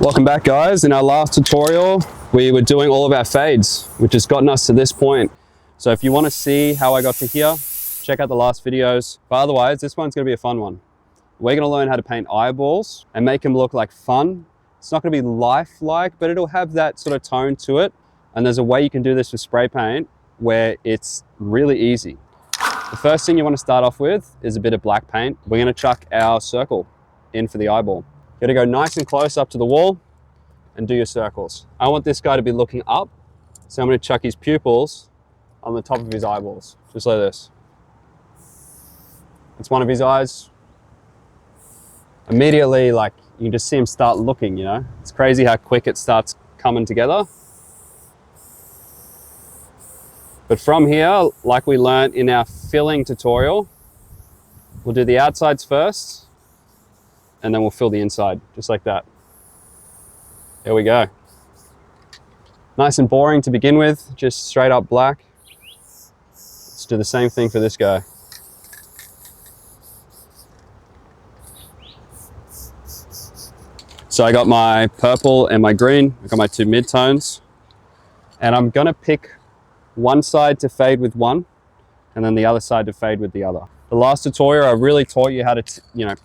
Welcome back, guys. In our last tutorial, we were doing all of our fades, which has gotten us to this point. So if you want to see how I got to here, check out the last videos. But otherwise, this one's going to be a fun one. We're going to learn how to paint eyeballs and make them look like fun. It's not going to be lifelike, but it'll have that sort of tone to it. And there's a way you can do this with spray paint where it's really easy. The first thing you want to start off with is a bit of black paint. We're going to chuck our circle in for the eyeball. You're going to go nice and close up to the wall and do your circles. I want this guy to be looking up, so I'm going to chuck his pupils on the top of his eyeballs, just like this. It's one of his eyes. Immediately, like, you can just see him start looking, you know? It's crazy how quick it starts coming together. But from here, like we learned in our filling tutorial, we'll do the outsides first, and then we'll fill the inside, just like that. There we go. Nice and boring to begin with, just straight up black. Let's do the same thing for this guy. So I got my purple and my green, I got my two mid-tones, and I'm gonna pick one side to fade with one, and then the other side to fade with the other. The last tutorial, I really taught you how to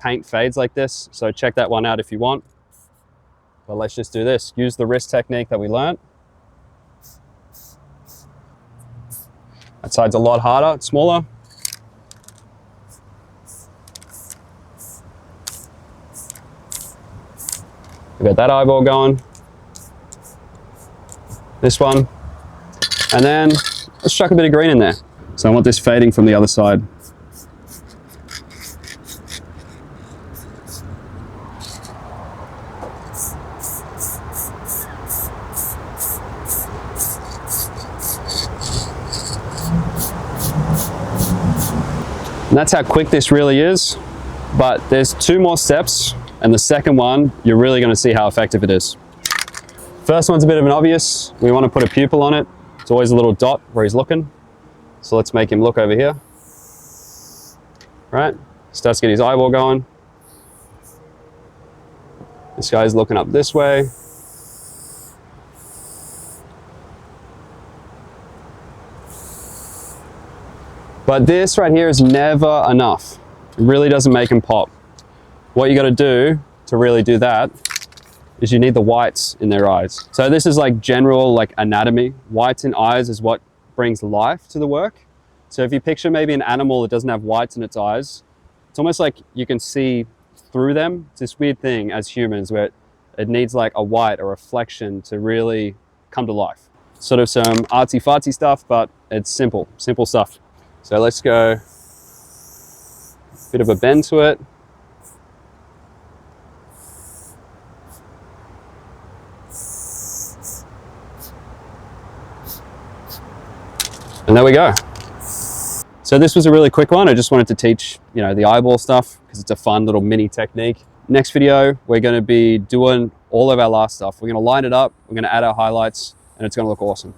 paint fades like this, so check that one out if you want. But let's just do this. Use the wrist technique that we learned. That side's a lot harder, it's smaller. We got that eyeball going. This one. And then let's chuck a bit of green in there. So I want this fading from the other side. And that's how quick this really is. But there's two more steps, and the second one, you're really going to see how effective it is. First one's a bit of an obvious. We want to put a pupil on it. It's always a little dot where he's looking. So let's make him look over here. Right? Starts to get his eyeball going. This guy's looking up this way. But this right here is never enough. It really doesn't make him pop. What you got to do to really do that is you need the whites in their eyes. So this is like general like anatomy. Whites in eyes is what brings life to the work. So if you picture maybe an animal that doesn't have whites in its eyes, it's almost like you can see through them. It's this weird thing as humans where it needs like a white or reflection to really come to life. Sort of some artsy fartsy stuff, but it's simple stuff. So let's go a bit of a bend to it. And there we go. So this was a really quick one. I just wanted to teach, the eyeball stuff because it's a fun little mini technique. Next video, we're going to be doing all of our last stuff. We're going to line it up, we're going to add our highlights, and it's going to look awesome.